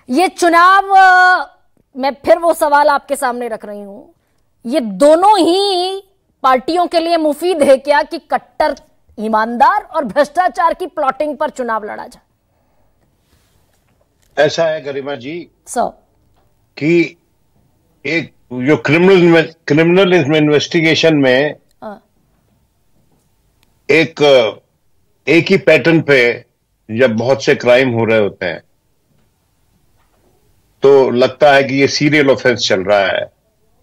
ये चुनाव मैं फिर वो सवाल आपके सामने रख रही हूं, ये दोनों ही पार्टियों के लिए मुफीद है क्या कि कट्टर ईमानदार और भ्रष्टाचार की प्लॉटिंग पर चुनाव लड़ा जाए? ऐसा है गरिमा जी कि एक जो क्रिमिनल इन्वेस्टिगेशन में एक ही पैटर्न पे जब बहुत से क्राइम हो रहे होते हैं तो लगता है कि ये सीरियल ऑफेंस चल रहा है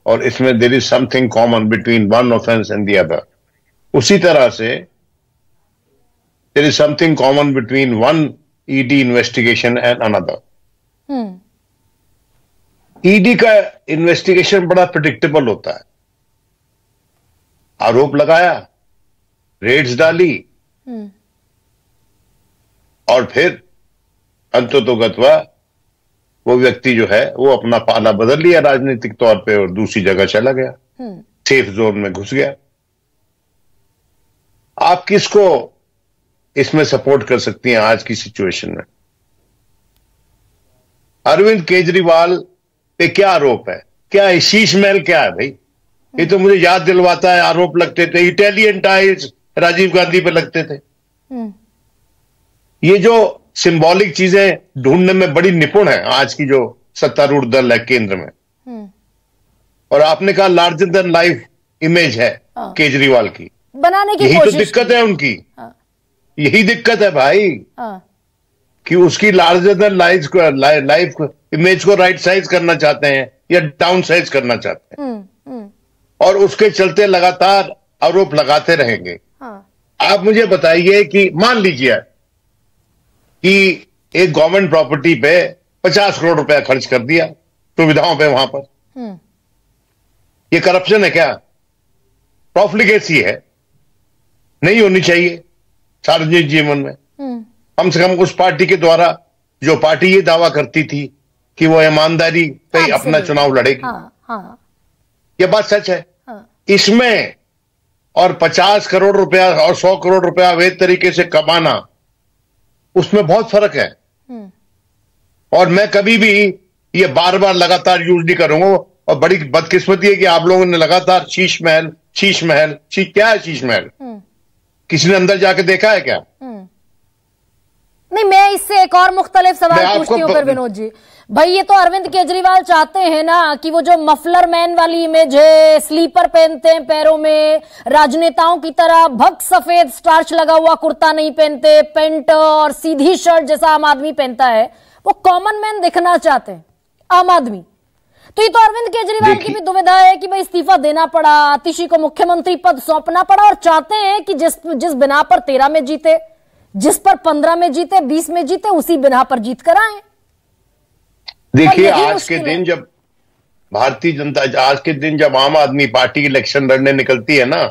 और इसमें there is something common between one offence and the other. उसी तरह से there is something common between one ED investigation and another. ED का इन्वेस्टिगेशन बड़ा प्रेडिक्टेबल होता है। आरोप लगाया, रेड्स डाली और फिर अंततोगत्वा वो व्यक्ति जो है वो अपना पाला बदल लिया राजनीतिक तौर पे और दूसरी जगह चला गया, सेफ जोन में घुस गया। आप किसको इसमें सपोर्ट कर सकती हैं आज की सिचुएशन में? अरविंद केजरीवाल पे क्या आरोप है? क्या है शीश महल? क्या है भाई? ये तो मुझे याद दिलवाता है आरोप लगते थे इटालियन टाइल्स राजीव गांधी पे लगते थे। ये जो सिंबॉलिक चीजें ढूंढने में बड़ी निपुण है आज की जो सत्तारूढ़ दल है केंद्र में। और आपने कहा लार्जर देन लाइफ इमेज है केजरीवाल की, बनाने की यही कोशिश तो दिक्कत है उनकी। यही दिक्कत है भाई कि उसकी लार्जर देन लाइफ इमेज को राइट साइज करना चाहते हैं या डाउन साइज करना चाहते हैं और उसके चलते लगातार आरोप लगाते रहेंगे। आप मुझे बताइए कि मान लीजिए कि एक गवर्नमेंट प्रॉपर्टी पे 50 करोड़ रुपया खर्च कर दिया सुविधाओं पे वहां पर, ये करप्शन है क्या? प्रॉफिलिगेसी है, नहीं होनी चाहिए सार्वजनिक जीवन में। कम से कम उस पार्टी के द्वारा जो पार्टी ये दावा करती थी कि वो ईमानदारी पे अपना चुनाव लड़ेगी। ये बात सच है। इसमें और 50 करोड़ रुपया और 100 करोड़ रुपया अवैध तरीके से कमाना, उसमें बहुत फर्क है। और मैं कभी भी ये बार बार लगातार यूज नहीं करूंगा। और बड़ी बदकिस्मती है कि आप लोगों ने लगातार शीश महल क्या है शीश महल? किसी ने अंदर जाके देखा है क्या? नहीं, मैं इससे एक और मुख्तलिफ सवाल पूछती हूँ फिर विनोद जी। भाई ये तो अरविंद केजरीवाल चाहते हैं ना कि वो जो मफलर मैन वाली इमेज है, स्लीपर पहनते हैं पैरों में, राजनेताओं की तरह भग सफेद स्टार्च लगा हुआ कुर्ता नहीं पहनते, पेंट और सीधी शर्ट जैसा आम आदमी पहनता है, वो कॉमन मैन दिखना चाहते हैं आम आदमी। तो ये तो अरविंद केजरीवाल की भी दुविधा है कि भाई इस्तीफा देना पड़ा, आतिशी को मुख्यमंत्री पद सौंपना पड़ा और चाहते हैं कि जिस बिना पर 13 में जीते, जिस पर 15 में जीते, 20 में जीते, उसी बिना पर जीत कर आए। देखिए आज के दिन जब भारतीय जनता आज के दिन जब आम आदमी पार्टी इलेक्शन लड़ने निकलती है ना,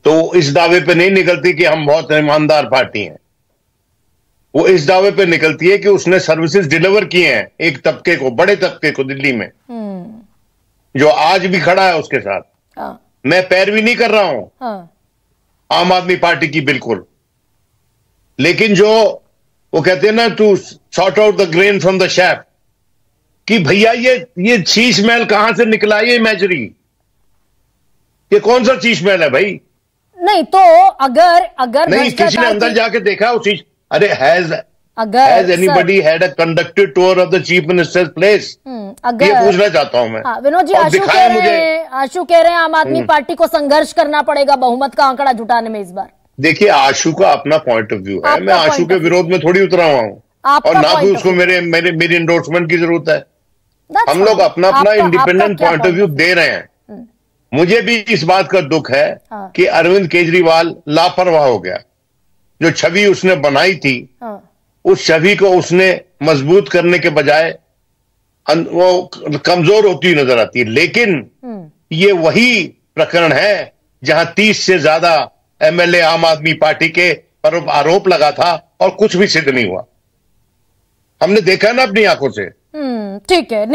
तो इस दावे पे नहीं निकलती कि हम बहुत ईमानदार पार्टी हैं। वो इस दावे पे निकलती है कि उसने सर्विसेज डिलीवर किए हैं एक तबके को, बड़े तबके को दिल्ली में, जो आज भी खड़ा है उसके साथ। मैं पैरवी नहीं कर रहा हूं आम आदमी पार्टी की, बिल्कुल। लेकिन जो वो कहते हैं ना, to sort out the grain from the chaff, कि भैया ये शीश महल कहां से निकला? ये इमेजरी, ये कौन सा शीश महल है भाई? नहीं तो अगर नहीं, किसी ने अंदर जाके देखा उस शीश? अरे has anybody had a conducted tour of the chief ministers place? ये पूछना चाहता हूं मैं। विनोद जी, आशु कह रहे हैं आम आदमी पार्टी को संघर्ष करना पड़ेगा बहुमत का आंकड़ा जुटाने में इस बार। देखिए आशु का अपना पॉइंट ऑफ व्यू है, मैं आशु के विरोध में थोड़ी उतरा हुआ हूं और ना भी उसको मेरी एंडोर्समेंट की जरूरत है। हम लोग अपना इंडिपेंडेंट पॉइंट ऑफ व्यू दे रहे हैं। मुझे भी इस बात का दुख है कि अरविंद केजरीवाल लापरवाह हो गया। जो छवि उसने बनाई थी, उस छवि को उसने मजबूत करने के बजाय वो कमजोर होती नजर आती है। लेकिन ये वही प्रकरण है जहां 30 से ज्यादा एमएलए आम आदमी पार्टी के पर आरोप लगा था और कुछ भी सिद्ध नहीं हुआ। हमने देखा ना अपनी आंखों से। ठीक है।